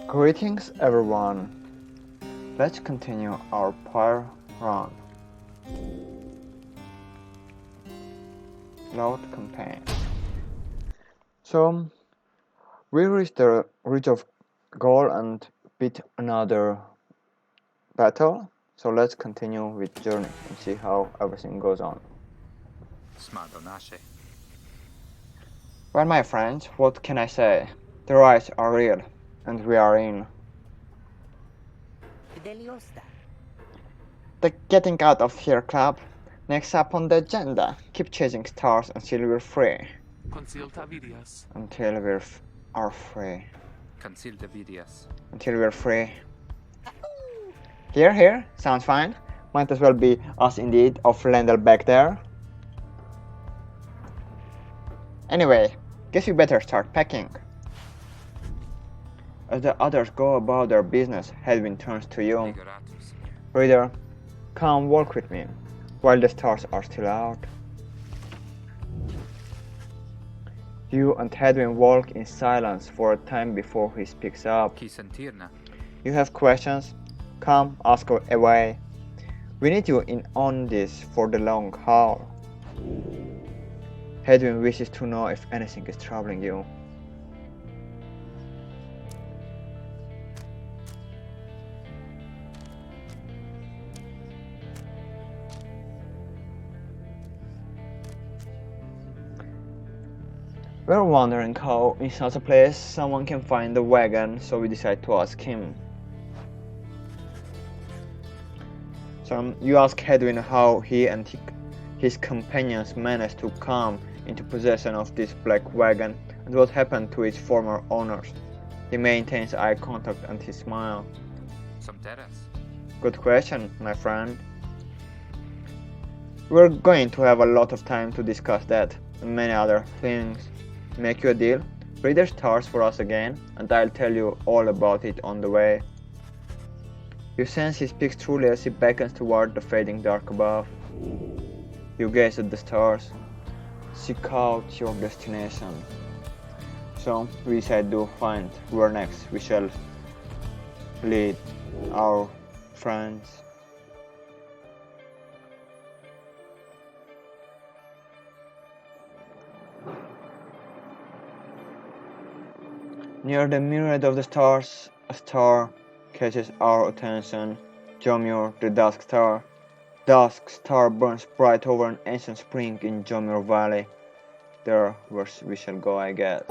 Greetings everyone, let's continue our Pyre run. Load campaign. So, we reached the ridge of goal and beat another battle, so let's continue with journey and see how everything goes on. Well my friends, what can I say? The rides are real, and we are in. The Getting Out of Here Club. Next up on the agenda, keep chasing stars until we're free. Until we are free. Until we're free. Here, sounds fine. Might as well be us indeed of Lendl back there. Anyway, guess we better start packing. As the others go about their business, Hedwin turns to you. Reader, come walk with me, while the stars are still out. You and Hedwin walk in silence for a time before he speaks up. You have questions? Come, ask away. We need you in on this for the long haul. Hedwin wishes to know if anything is troubling you. We're wondering how in such a place someone can find the wagon, so we decide to ask him. So you ask Hedwin how he and his companions managed to come into possession of this black wagon and what happened to its former owners. He maintains eye contact and his smile. Good question, my friend. We're going to have a lot of time to discuss that and many other things. Make you a deal? Read the stars for us again, and I'll tell you all about it on the way. You sense he speaks truly as he beckons toward the fading dark above. You gaze at the stars. Seek out your destination. So, we decide to find where next we shall lead our friends. Near the myriad of the stars, a star catches our attention. Jomur, the Dusk Star. Dusk Star burns bright over an ancient spring in Jomur Valley. There where we shall go, I guess.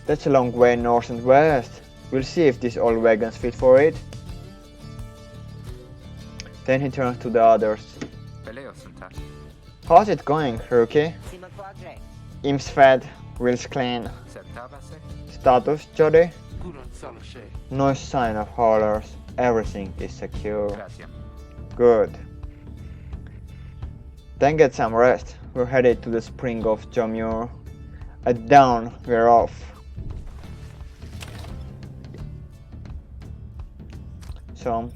That's a long way north and west. We'll see if these old wagons fit for it. Then he turns to the others. How's it going, rookie? Imps fed, wheels clean. Status, Jody? No sign of haulers. Everything is secure. Good. Then get some rest. We're headed to the spring of Jomur. At dawn, we're off. So,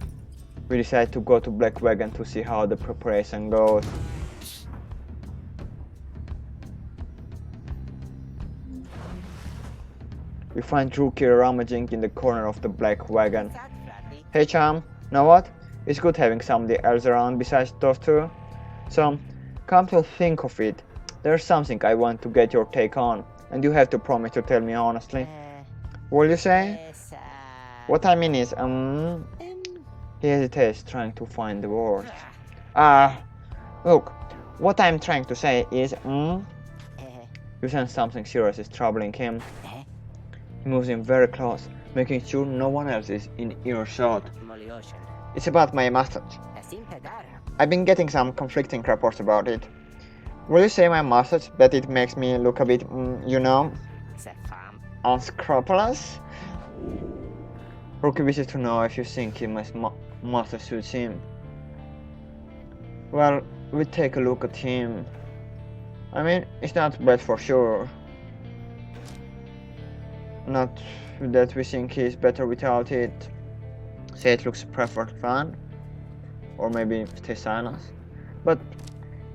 we decide to go to Black Wagon to see how the preparation goes. We find Rookie rummaging in the corner of the Black Wagon. Hey chum, know what? It's good having somebody else around besides those two. So, come to think of it, there's something I want to get your take on, and you have to promise to tell me honestly. Will you say? What I mean is, He hesitates, trying to find the words. Look, what I'm trying to say is, You sense something serious is troubling him. He moves in very close, making sure no one else is in earshot. It's about my mustache. I've been getting some conflicting reports about it. Will you say my mustache, that it makes me look a bit, unscrupulous? Rookie wishes to know if you think his mustache suits him. Well, we take a look at him. I mean, it's not bad for sure. Not that we think he's better without it. Say it looks preferred fun, or maybe stay silent. But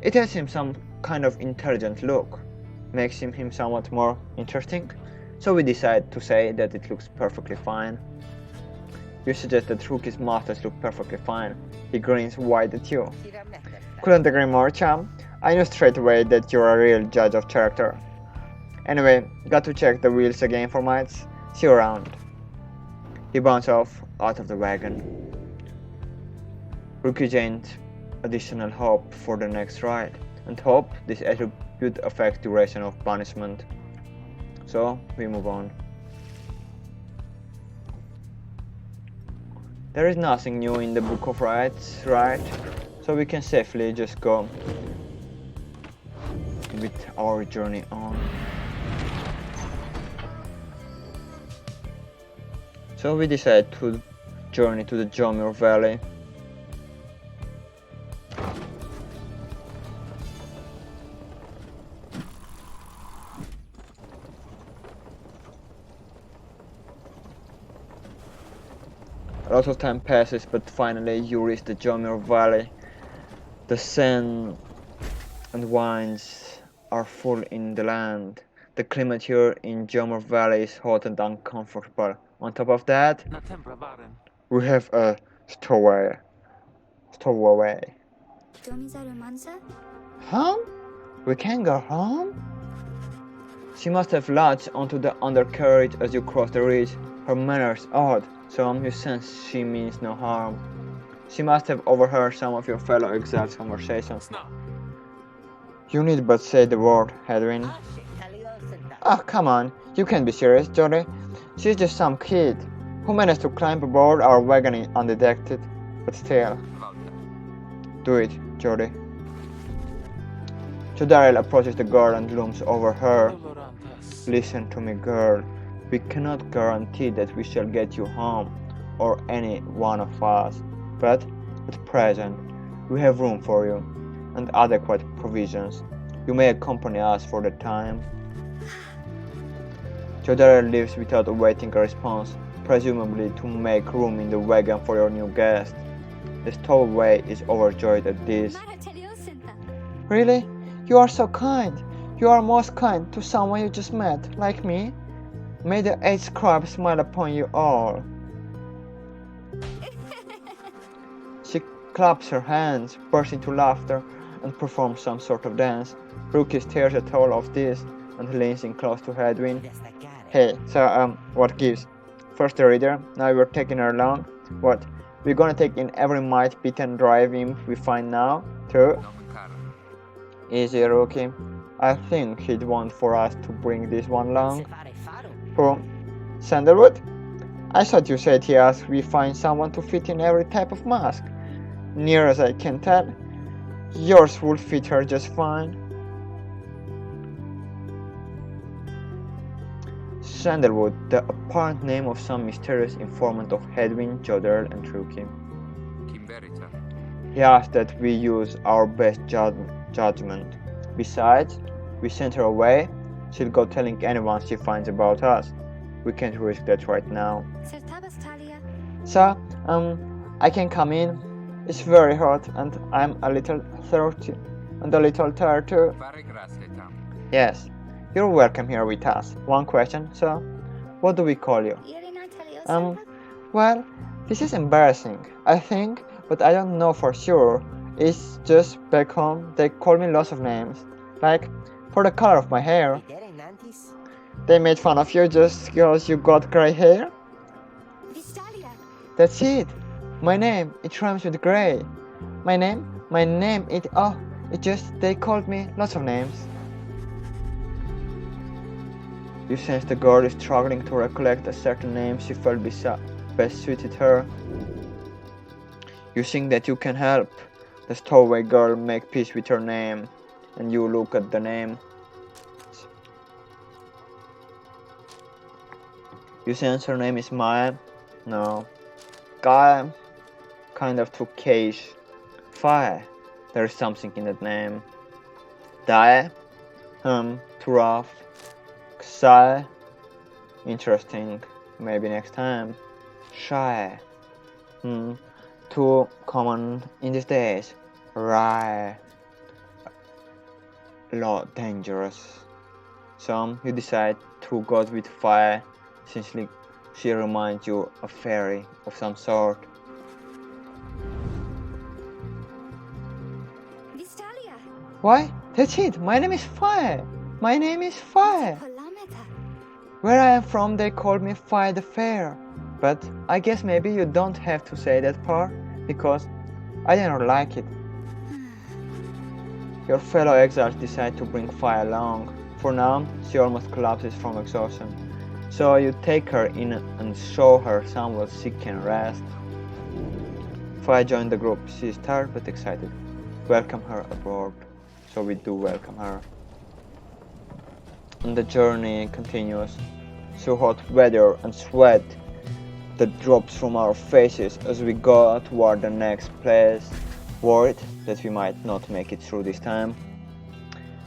It has him some kind of intelligent look, makes him somewhat more interesting, so we decide to say that it looks perfectly fine. You suggest that Rookie's masters look perfectly fine. He grins wide at you. Couldn't agree more, chum. I knew straight away that you're a real judge of character. Anyway, got to check the wheels again for mites. See you around. He bounds off out of the wagon. Rookie gained additional hope for the next ride, and hope this attribute affects duration of punishment. So we move on. There is nothing new in the book of rides, right? So we can safely just go with our journey on. So we decide to journey to the Jomir Valley. A lot of time passes, but finally you reach the Jomir Valley. The sand and vines are full in the land. The climate here in Jomir Valley is hot and uncomfortable. On top of that, we have a stowaway. Home? We can go home? She must have latched onto the undercarriage as you cross the ridge. Her manner's odd, so you sense she means no harm. She must have overheard some of your fellow exiles' conversations. You need but say the word, Edwin. Ah, come on, you can't be serious, Jody. She's just some kid who managed to climb aboard our wagon undetected. But still, do it, Jody. Jodariel approaches the girl and looms over her. Listen to me, girl. We cannot guarantee that we shall get you home, or any one of us, but at present we have room for you, and adequate provisions. You may accompany us for the time. Jodariel leaves without awaiting a response, presumably to make room in the wagon for your new guest. The stowaway is overjoyed at this. Really? You are so kind. You are most kind to someone you just met, like me. May the 8 Scribes smile upon you all. She claps her hands, bursts into laughter, and performs some sort of dance. Rookie stares at all of this and leans in close to Edwin. Hey, so what gives? First the reader, now we're taking her along. What? We're gonna take in every mite beaten drive imp we find now, too? Easy, Rookie. I think he'd want for us to bring this one along. Who? Sandalwood? I thought you said he asked we find someone to fit in every type of mask. Near as I can tell, yours would fit her just fine. Sandalwood, the apparent name of some mysterious informant of Edwin, Jodariel, and Rookie. He asked that we use our best judgment. Besides, we sent her away. She'll go telling anyone she finds about us. We can't risk that right now. So, I can come in. It's very hot and I'm a little thirsty and a little tired too. Yes, you're welcome here with us. One question, so, what do we call you? Well, this is embarrassing, I think, but I don't know for sure. It's just back home they call me lots of names. Like, for the color of my hair. They made fun of you just because you got gray hair? That's it. My name, it rhymes with gray. My name, it just, they called me lots of names. You sense the girl is struggling to recollect a certain name she felt best suited her. You think that you can help. The stowaway girl make peace with her name, and you look at the name. You sense her name is Maya? No. Guy? Kind of too cash. Fire? There's something in that name. Die? Too rough. Xai? Interesting. Maybe next time. Shy? Too common in these days. Right. lot dangerous. So you decide to go with Fire, since she reminds you of a fairy of some sort. Vistalia. Why? That's it. My name is Fire. My name is Fire. Where I am from, they call me Fire the Fair. But I guess maybe you don't have to say that part, because I don't like it. Your fellow exiles decide to bring Fire along. For now, she almost collapses from exhaustion. So you take her in and show her somewhat she can rest. Fire joined the group. She is tired but excited. Welcome her aboard. So we do welcome her. And the journey continues through hot weather and sweat that drops from our faces as we go toward the next place, worried that we might not make it through this time.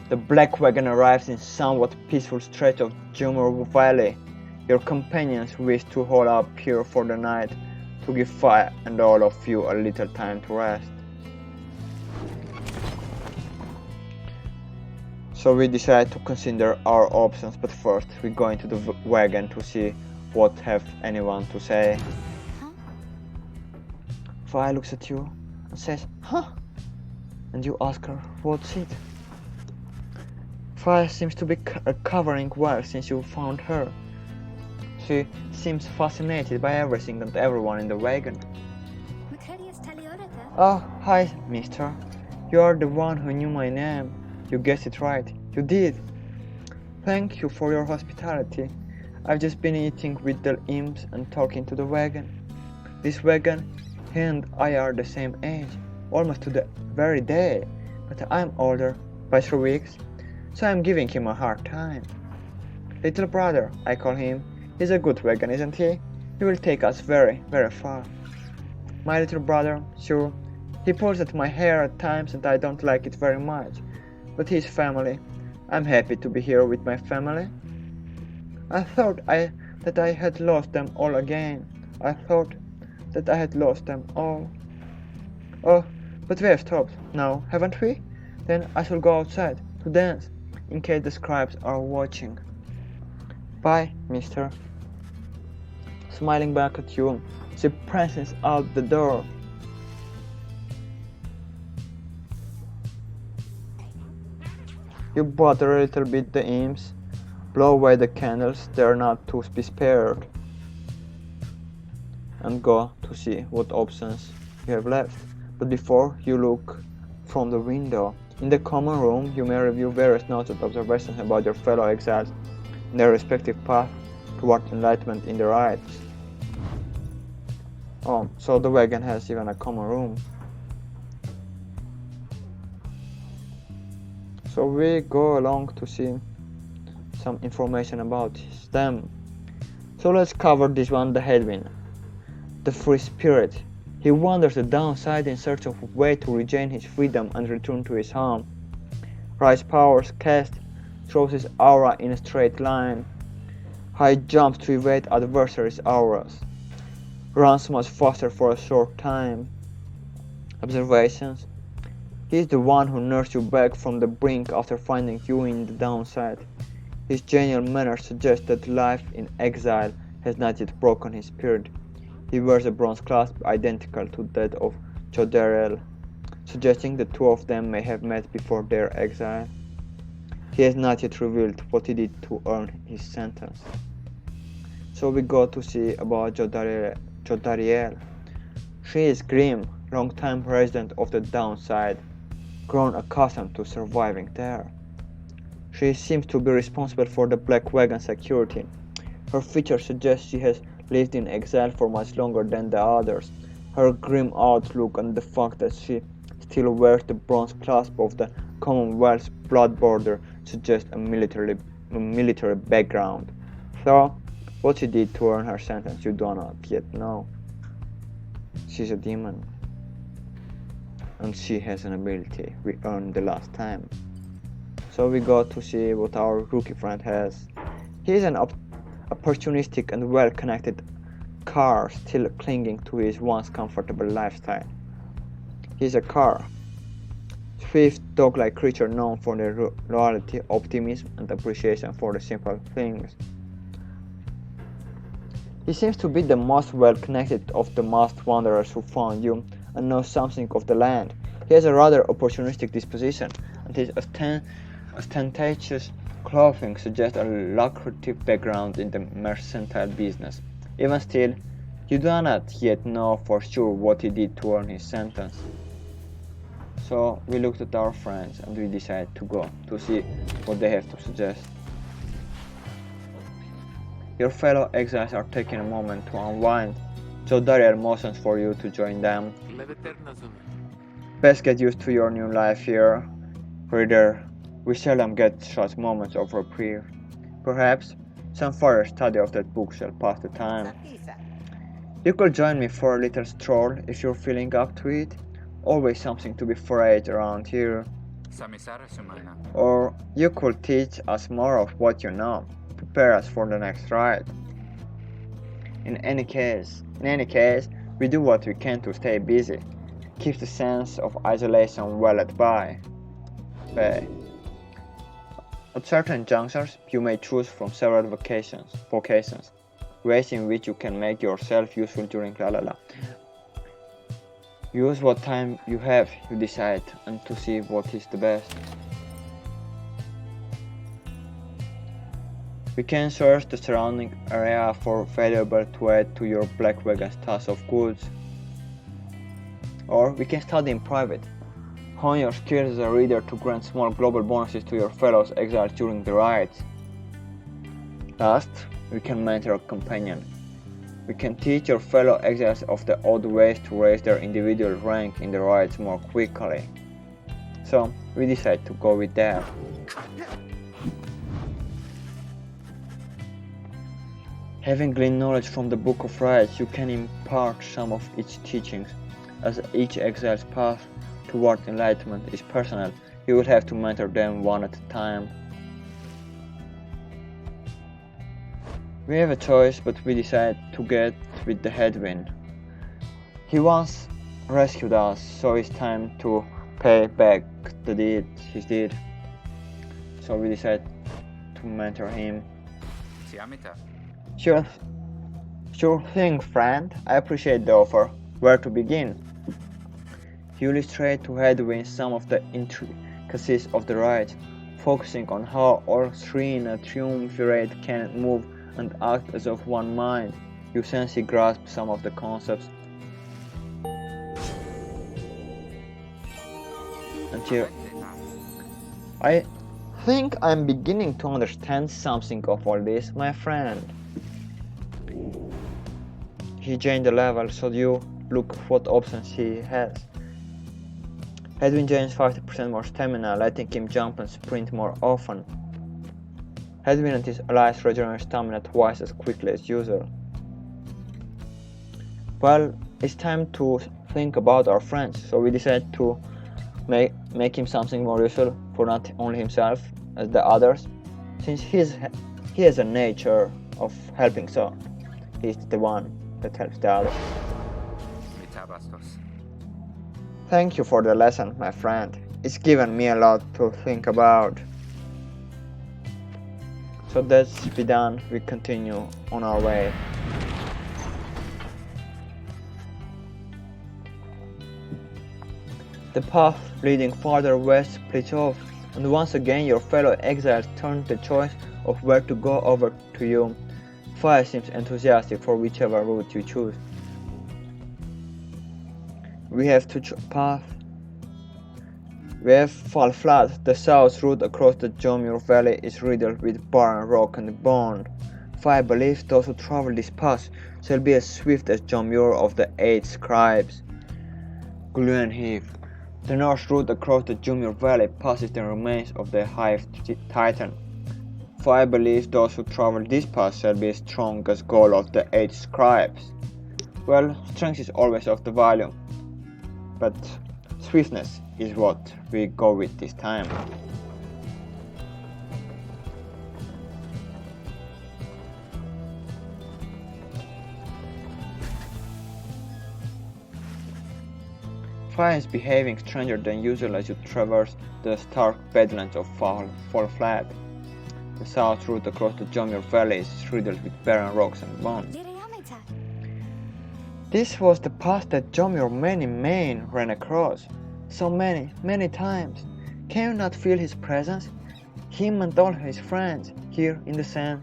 The black wagon arrives in somewhat peaceful stretch of Jumur Valley. Your companions wish to hold up here for the night to give Fire and all of you a little time to rest. So we decide to consider our options, but first we go into the wagon to see what have anyone to say. Fire looks at you and says, "Huh?" And you ask her, "What's it?" Fire seems to be recovering well since you found her. She seems fascinated by everything and everyone in the wagon. "Oh, hi, mister. You are the one who knew my name. You guessed it right. You did. Thank you for your hospitality. I've just been eating with the imps and talking to the wagon. This wagon, he and I are the same age, almost to the very day, but I'm older by 3 weeks, so I'm giving him a hard time. Little brother, I call him. He's a good wagon, isn't he? He will take us very, very far. My little brother, sure, he pulls at my hair at times and I don't like it very much, but he's family. I'm happy to be here with my family. I thought that I had lost them all again. I thought that I had lost them all. Oh, but we have stopped now, haven't we? Then I shall go outside to dance, in case the Scribes are watching. Bye, mister." Smiling back at you, she presses out the door. You bother a little bit the imps, blow away the candles, they are not to be spared, and go to see what options you have left. But before you look from the window, in the common room you may review various notes and observations about your fellow exiles and their respective path toward enlightenment in their rights. Oh, so the wagon has even a common room. So we go along to see some information about them. So let's cover this one, the headwind. The free spirit. He wanders the downside in search of a way to regain his freedom and return to his home. Rise powers cast, throws his aura in a straight line. High jumps to evade adversaries' auras. Runs much faster for a short time. Observations. He is the one who nursed you back from the brink after finding you in the downside. His genial manner suggests that life in exile has not yet broken his spirit. He wears a bronze clasp identical to that of Jodariel, suggesting the two of them may have met before their exile. He has not yet revealed what he did to earn his sentence. So we go to see about Jodariel. She is grim, long-time resident of the downside, grown accustomed to surviving there. She seems to be responsible for the Black Wagon's security. Her features suggest she has lived in exile for much longer than the others. Her grim outlook and the fact that she still wears the bronze clasp of the Commonwealth's blood border suggest a military background. So, what she did to earn her sentence you do not yet know. She's a demon, and she has an ability we earned the last time. So we got to see what our rookie friend has. He is an opportunistic and well-connected car, still clinging to his once comfortable lifestyle. He's a car. Swift, dog-like creature known for their loyalty, optimism, and appreciation for the simple things. He seems to be the most well-connected of the masked wanderers who found you and knows something of the land. He has a rather opportunistic disposition, and his ostentatious clothing suggests a lucrative background in the mercantile business. Even still, you do not yet know for sure what he did to earn his sentence. So we looked at our friends and we decided to go to see what they have to suggest. Your fellow exiles are taking a moment to unwind, so there are motions for you to join them. Best get used to your new life here, reader. We seldom get such moments of reprieve. Perhaps some further study of that book shall pass the time. You could join me for a little stroll if you're feeling up to it. Always something to be foraged around here. Or you could teach us more of what you know. Prepare us for the next ride. In any case, we do what we can to stay busy. Keep the sense of isolation well at bay. At certain junctures, you may choose from several vocations, ways in which you can make yourself useful during la. Use what time you have, you decide, and to see what is the best. We can search the surrounding area for valuable to add to your Black Wagon stash of goods. Or we can study in private. Hone your skills as a reader to grant small global bonuses to your fellows exiled during the raids. Last, we can mentor a companion. We can teach your fellow exiles of the odd ways to raise their individual rank in the raids more quickly. So, we decide to go with that. Having gleaned knowledge from the Book of Rites, you can impart some of its teachings. As each exile's path toward enlightenment is personal, you will have to mentor them one at a time. We have a choice, but we decide to get with the headwind. He once rescued us, so it's time to pay back the deed he did. So we decide to mentor him. Sure thing, friend. I appreciate the offer. Where to begin? You illustrate to Headwind some of the intricacies of the rite, focusing on how all three in a triumvirate can move and act as of one mind. You sense he grasps some of the concepts. Until I think I'm beginning to understand something of all this, my friend. He gained a level, so you look what options he has. Edwin gains 50% more stamina, letting him jump and sprint more often. Edwin and his allies regenerate stamina twice as quickly as usual. Well, it's time to think about our friends, so we decide to make him something more useful for not only himself as the others, since he has a nature of helping, so he's the one that helps the others. Thank you for the lesson, my friend. It's given me a lot to think about. So that's be done, we continue on our way. The path leading farther west splits off, and once again your fellow exiles turn the choice of where to go over to you. Pyre seems enthusiastic for whichever route you choose. We have to path. We have Fall Flat. The south route across the Jomur Valley is riddled with barren rock and bone. Pyre believes those who travel this path shall be as swift as Jomur of the 8 Scribes. Glen Heath. The north route across the Jomur Valley passes the remains of the Hive Titan. Pyre believes those who travel this path shall be as strong as Goal of the 8 Scribes. Well, strength is always of the value, but swiftness is what we go with this time. finds behaving stranger than usual as you traverse the stark badlands of Fall Flat. The south route across the Jomir Valley is riddled with barren rocks and bones. This was the path that Jomir many men ran across. So many times. Can you not feel his presence? Him and all his friends, here in the sand,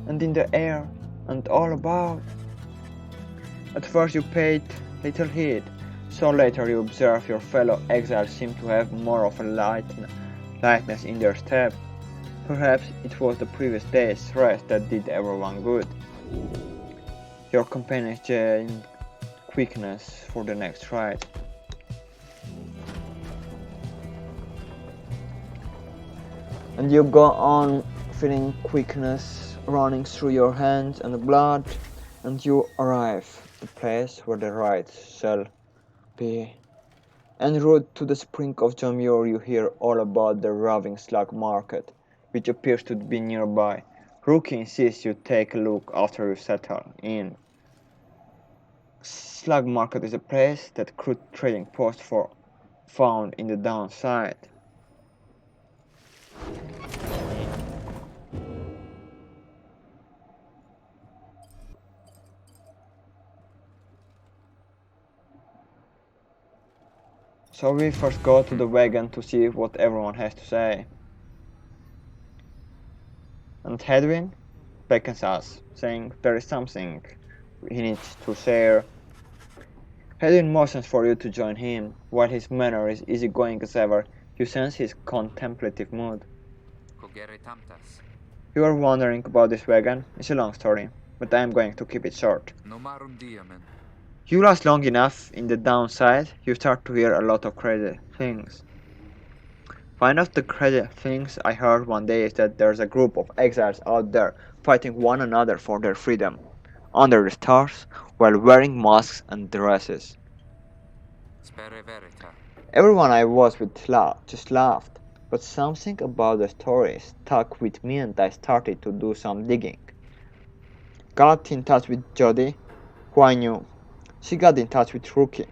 and in the air, and all about. At first you paid little heed, so later you observe your fellow exiles seem to have more of a lightness in their step. Perhaps it was the previous day's rest that did everyone good. Your companions gained quickness for the next ride. And you go on feeling quickness running through your hands and blood, and you arrive at the place where the ride shall be. En route to the spring of Jomir, you hear all about the roving slug market, which appears to be nearby. Rookie insists you take a look after you settle in. Slug market is a place that crude trading posts for found in the downside. So we first go to the wagon to see what everyone has to say. And Hedwin beckons us, saying there is something he needs to share. Hedwin motions for you to join him. While his manner is easygoing as ever, you sense his contemplative mood. You are wondering about this wagon? It's a long story, but I am going to keep it short. You last long enough in the downside, you start to hear a lot of crazy things. One of the crazy things I heard one day is that there's a group of exiles out there fighting one another for their freedom, under the stars, while wearing masks and dresses. Everyone I was with just laughed, but something about the story stuck with me and I started to do some digging. Got in touch with Jody, who I knew. She got in touch with Rookie.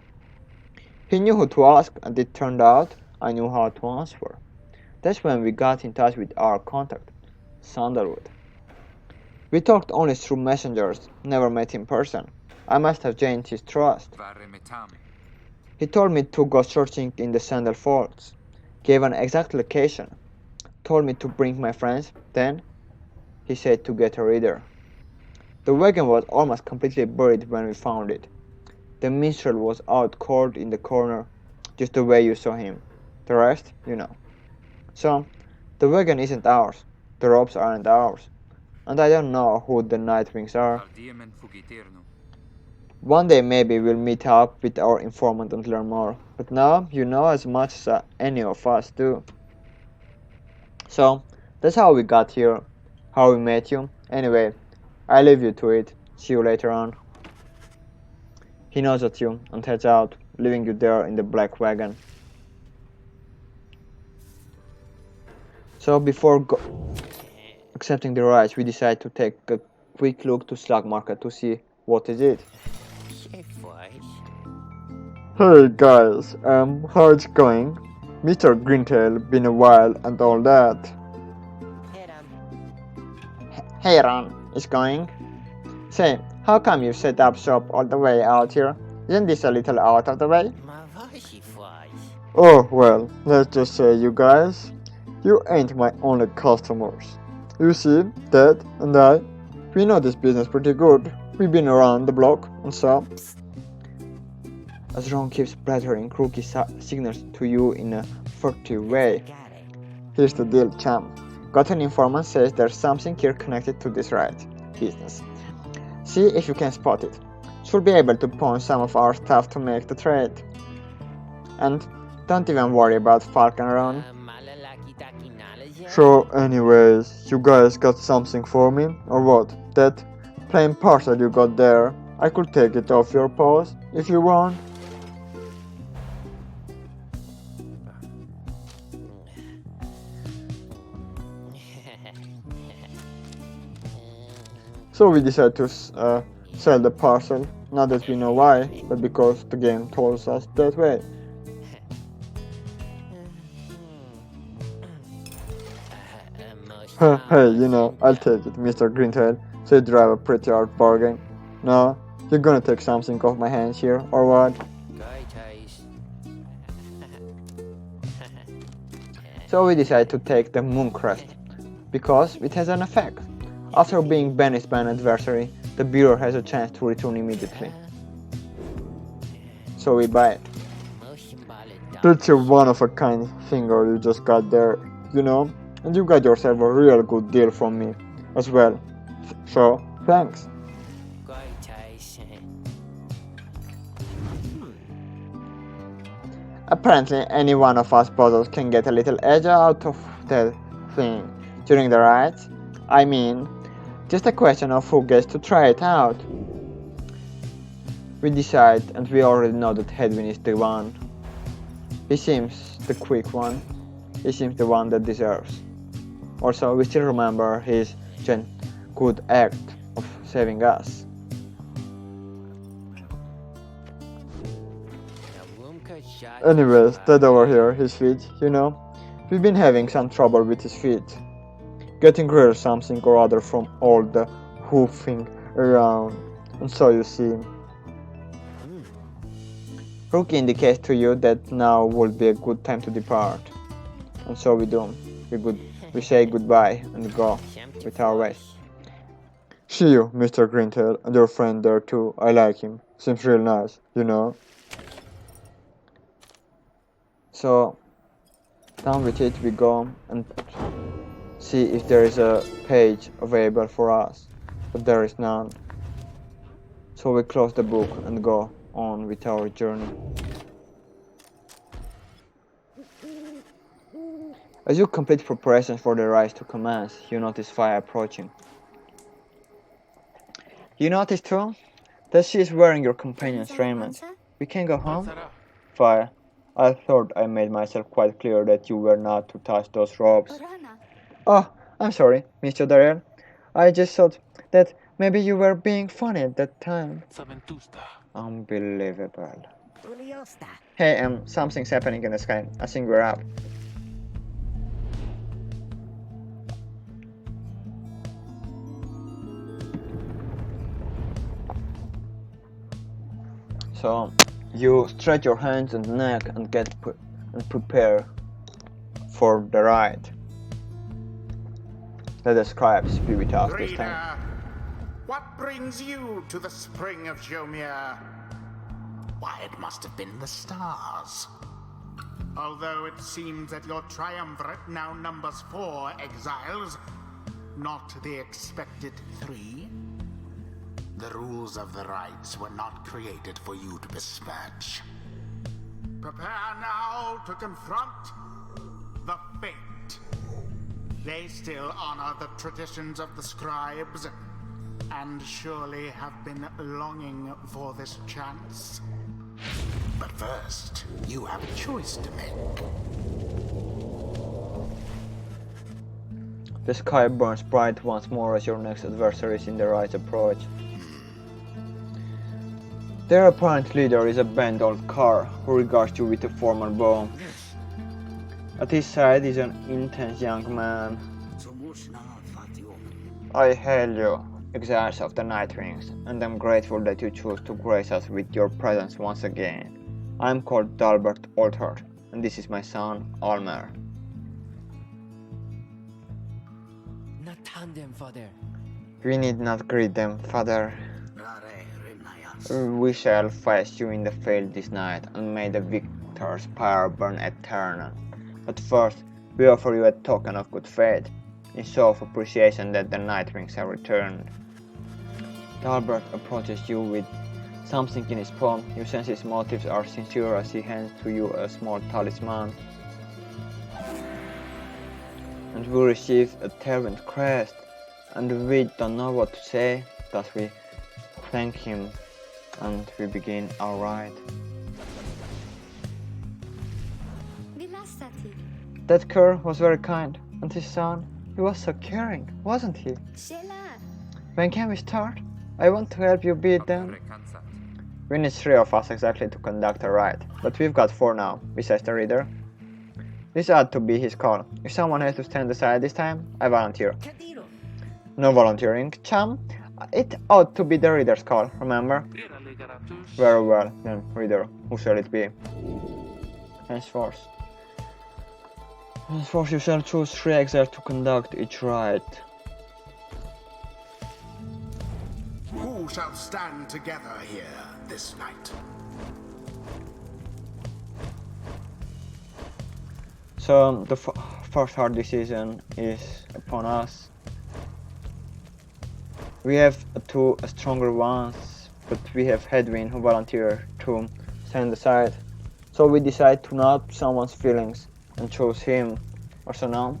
He knew who to ask, and it turned out I knew how to answer. That's when we got in touch with our contact, Sandalwood. We talked only through messengers, never met in person. I must have gained his trust. He told me to go searching in the Sandal Falls, gave an exact location, told me to bring my friends, then he said to get a reader. The wagon was almost completely buried when we found it. The minstrel was out cold in the corner, just the way you saw him. The rest, you know. So, the wagon isn't ours, the ropes aren't ours, and I don't know who the Nightwings are. One day maybe we'll meet up with our informant and learn more, but now you know as much as any of us do. So, that's how we got here, how we met you. Anyway, I leave you to it. See you later on. He nods at you and heads out, leaving you there in the black wagon. So before accepting the ride, we decide to take a quick look to Slug Market to see what is it. Hey guys, how it's going? Mr. Grintail, been a while and all that. Hey Ron, it's going? Say, how come you set up shop all the way out here? Isn't this a little out of the way? Oh, well, let's just say you guys, you ain't my only customers. You see, Dad and I, we know this business pretty good. We've been around the block, and so... As Ron keeps blathering, Rookie signals to you in a furtive way. Here's the deal, chum. Got an informant says there's something here connected to this ride business. See if you can spot it. Should be able to pawn some of our stuff to make the trade. And don't even worry about Falcon Ron. So anyways, you guys got something for me, or what? That plain parcel you got there, I could take it off your paws, if you want. So we decided to sell the parcel, not that we know why, but because the game told us that way. Hey, I'll take it, Mr. Greentail. So you drive a pretty hard bargain. No, you're gonna take something off my hands here, or what? So we decide to take the moon crest, because it has an effect. After being banished by an adversary, the bearer has a chance to return immediately. So we buy it. That's a one-of-a-kind finger you just got there, and you got yourself a real good deal from me, as well. So, thanks. Apparently, any one of us puzzles can get a little edge out of that thing during the rides. I mean, just a question of who gets to try it out. We decide, and we already know that Hedwin is the one. He seems the quick one. He seems the one that deserves. Also, we still remember his good act of saving us. Anyways, Ted over here, his feet, we've been having some trouble with his feet. Getting rid of something or other from all the hoofing around, and so you see. Rookie indicates to you that now would be a good time to depart. And so we do. We say goodbye and go with our ways. See you, Mr. Greentail, and your friend there too. I like him. Seems real nice, So, down with it we go and see if there is a page available for us, but there is none. So we close the book and go on with our journey. As you complete preparations for the rise to commence, you notice Fire approaching. You notice too that she is wearing your companion's raiment. We can go home? Fire, I thought I made myself quite clear that you were not to touch those robes. Oh, I'm sorry, Mr. Darrell. I just thought that maybe you were being funny at that time. Unbelievable. Hey, something's happening in the sky. I think we're up. So, you stretch your hands and neck and and prepare for the ride. Let the Scribes be with us this time. What brings you to the spring of Jomir? Why, it must have been the stars. Although it seems that your triumvirate now numbers 4 exiles, not the expected 3. The rules of the rites were not created for you to besmirch. Prepare now to confront the fate. They still honor the traditions of the Scribes, and surely have been longing for this chance. But first, you have a choice to make. The sky burns bright once more as your next adversaries in the rise approach. Their apparent leader is a bent old car who regards you with a formal bow. At his side is an intense young man. I hail you, exiles of the Night Rings, and am grateful that you choose to grace us with your presence once again. I am called Dalbert Althard, and this is my son, Almer. We need not greet them, father. We shall face you in the field this night, and may the victor's pyre burn eternal. But first, we offer you a token of good faith, in show of appreciation that the Night Rings have returned. Dalbert approaches you with something in his palm. You sense his motives are sincere as he hands to you a small talisman. And we receive a Terran crest, and we don't know what to say, thus we thank him, and we begin our ride. That cur was very kind, and his son, he was so caring, wasn't he? When can we start? I want to help you beat them. We need 3 of us exactly to conduct a ride, but we've got 4 now, besides the reader. This ought to be his call. If someone has to stand aside this time, I volunteer. No volunteering, chum. It ought to be the reader's call, remember? Very well, then, reader. Who shall it be? Henceforth you shall choose 3 exiles to conduct each rite. Who shall stand together here this night? So the first hard decision is upon us. We have 2 stronger ones, but we have Hedwin who volunteered to stand aside. So we decide to not someone's feelings and choose him. Or so now.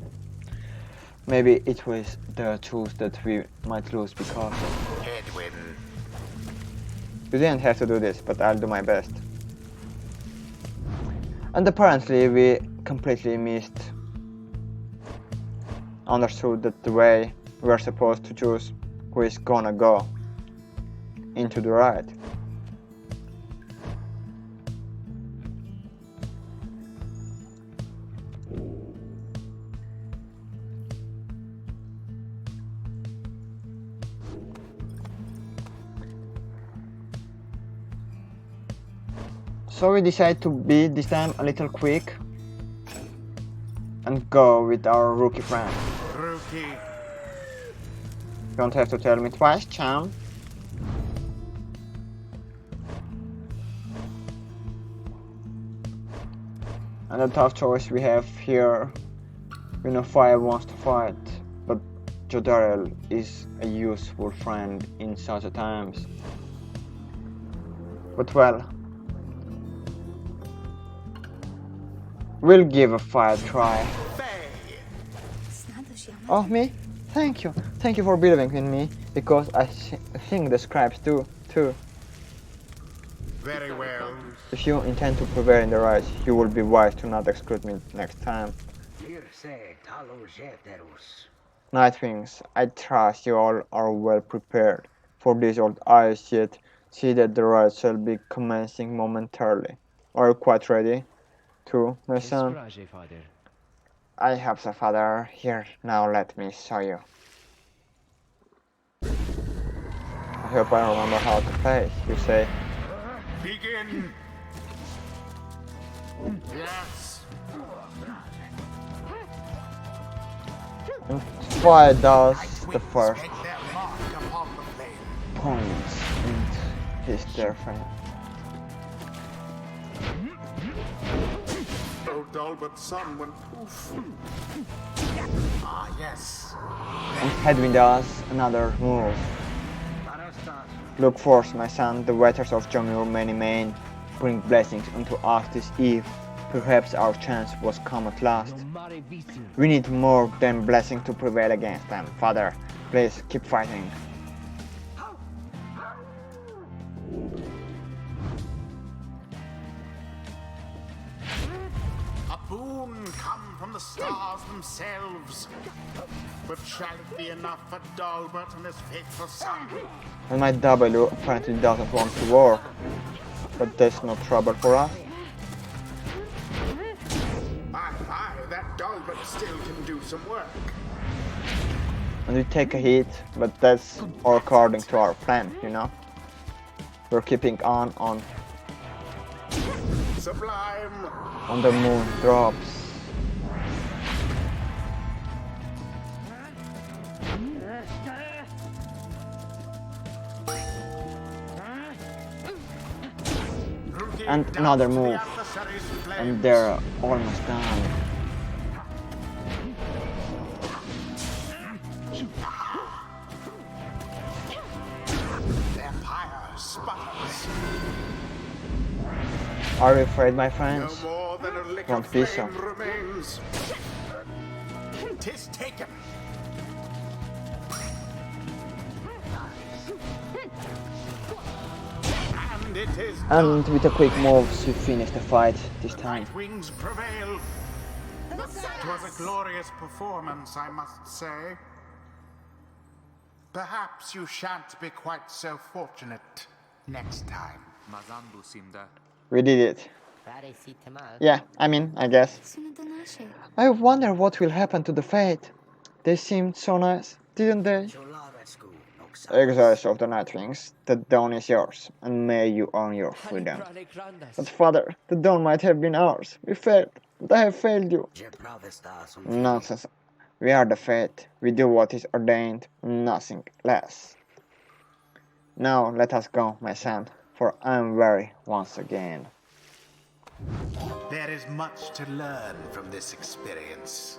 Maybe it was the choice that we might lose because of Hedwin. You didn't have to do this, but I'll do my best. And apparently we completely understood that the way we're supposed to choose who is gonna go into the ride. So we decide to be this time a little quick and go with our rookie friend. Rookie. You don't have to tell me twice, chum. And the tough choice we have here, we know Fire wants to fight, but Jodariel is a useful friend in such a times. But well, we'll give a Fire a try. Oh, me? Thank you. Thank you for believing in me, because I think the Scribes do, too. Very well. If you intend to prevail in the race, you will be wise to not exclude me next time. Nightwings, I trust you all are well prepared for these old eyes, yet see that the ride shall be commencing momentarily. Are you quite ready? Too, my son? I have the father. Here, now let me show you. I hope I remember how to play, you say. Begin. Yes. And Fire does the first Make their mark upon the flame. points in his terrifying. Oh, Dalbert's son went poof. Ah, yes. And Hedwin does another move. Look forth, my son, the waters of Jomir many main bring blessings unto us this eve. Perhaps our chance was come at last. We need more than blessing to prevail against them. Father, please keep fighting. A boon come from the stars themselves. But shall it be enough for Dalbert and his faithful son? And my W apparently doesn't want to work. But that's no trouble for us. Aye, that Dalbert still can do some work. And we take a hit, but that's all according to our plan, you know? We're keeping on Sublime. the moon drops. And another move. And they're almost done. Their pyre sputters. Are you afraid, my No friends? more than a lick Won't of be flame so. remains. 'Tis taken. And it is And done. with a quick move, we finish the fight this time. Nightwings prevail. It was a glorious performance, I must say. Perhaps you shan't be quite so fortunate next time. We did it. Yeah, I guess. I wonder what will happen to the Fate. They seemed so nice, didn't they? Exiles of the Nightwings, the dawn is yours, and may you earn your freedom. But father, the dawn might have been ours. We failed, but I have failed you. Nonsense. We are the Fate. We do what is ordained, nothing less. Now let us go, my son, for I am weary once again. There is much to learn from this experience.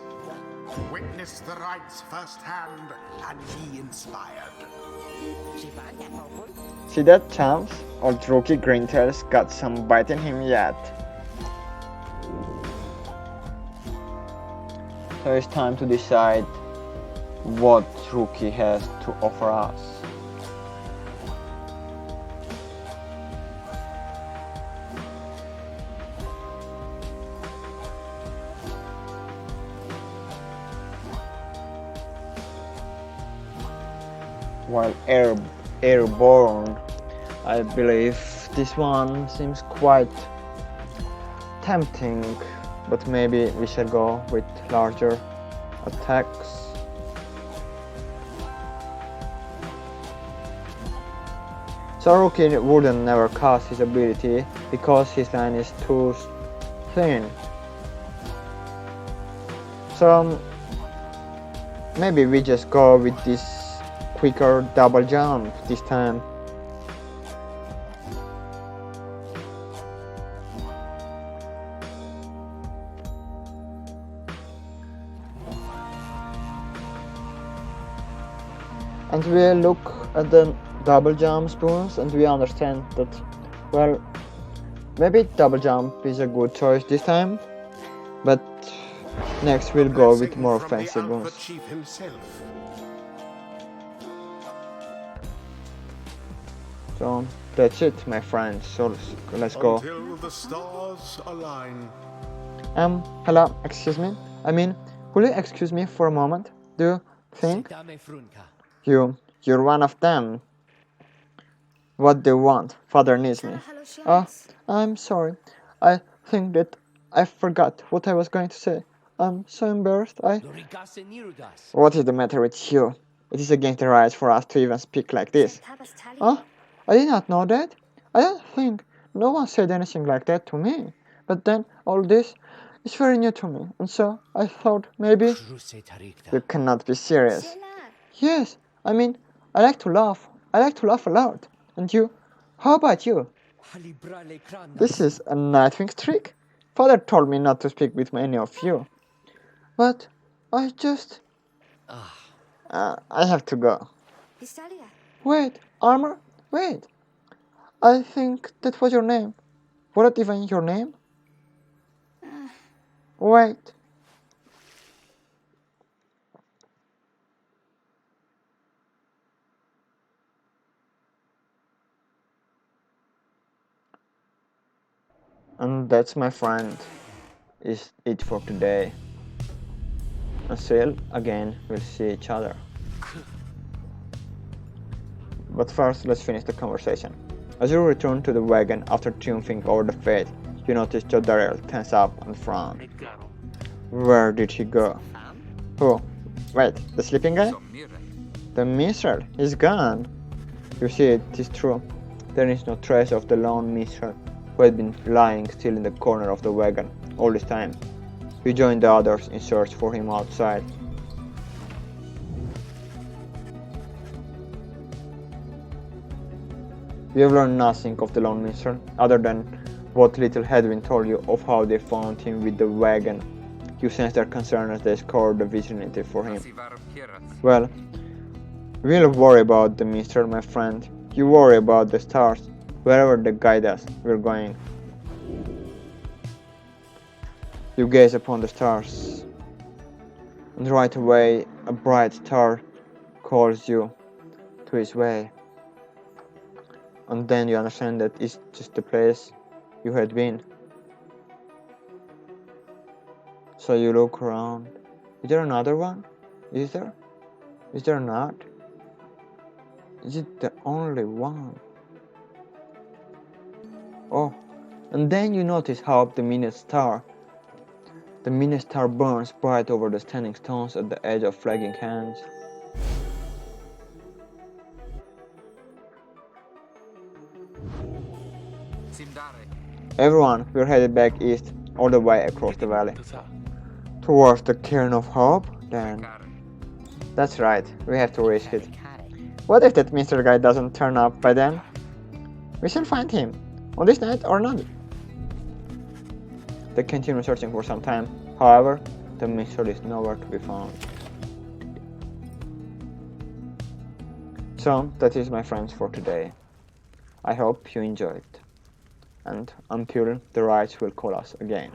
Witness the rites firsthand and be inspired. See that, chumps? Old rookie Grintail's got some bite in him yet. So it's time to decide what rookie has to offer us. While airborne, I believe this one seems quite tempting, but maybe we should go with larger attacks. So Rookie wouldn't never cast his ability because his line is too thin. So maybe we just go with this quicker double jump this time. And we look at the double jump spoons and we understand that, well, maybe double jump is a good choice this time, but next we'll go with more fancy spoons. So that's it, my friends. So let's go. Until the stars align. Hello, excuse me. Will you excuse me for a moment? Do you think you're one of them? What do you want? Father needs me. I'm sorry. I think that I forgot what I was going to say. I'm so embarrassed. What is the matter with you? It is against the rights for us to even speak like this. Oh, I did not know that. I don't think no one said anything like that to me. But then all this is very new to me, and so I thought maybe you cannot be serious. Yes, I like to laugh. I like to laugh a lot. And you? How about you? This is a Nightwing trick? Father told me not to speak with any of you. But I just... I have to go. Wait, Armor? Wait. I think that was your name. Was it even your name? Wait. And that's, my friend, is it for today. Until again, we'll see each other. But first, let's finish the conversation. As you return to the wagon after triumphing over the Fate, you notice Jodariel tense up and frown. Where did he go? Who? Wait, the sleeping guy? The minstrel, he's gone. You see, it is true. There is no trace of the lone minstrel who had been lying still in the corner of the wagon all this time. You join the others in search for him outside. You have learned nothing of the lone minstrel, other than what little Hedwin told you of how they found him with the wagon. You sense their concern as they scour the vicinity for him. Well, we'll worry about the minstrel, my friend. You worry about the stars. Wherever they guide us, we're going. You gaze upon the stars, and right away a bright star calls you to his way. And then you understand that it's just the place you had been. So you look around. Is there another one? Is there? Is there not? Is it the only one? Oh, And then you notice how the minute star burns bright over the standing stones at the edge of flagging hands. Everyone, we're headed back east, all the way across the valley. Towards the Cairn of Hope, then. That's right, we have to risk it. What if that Mr. Guy doesn't turn up by then? We shall find him, on this night or not. They continue searching for some time, however, the mystery is nowhere to be found. So, that is my friends for today. I hope you enjoyed. And until the rights will call us again.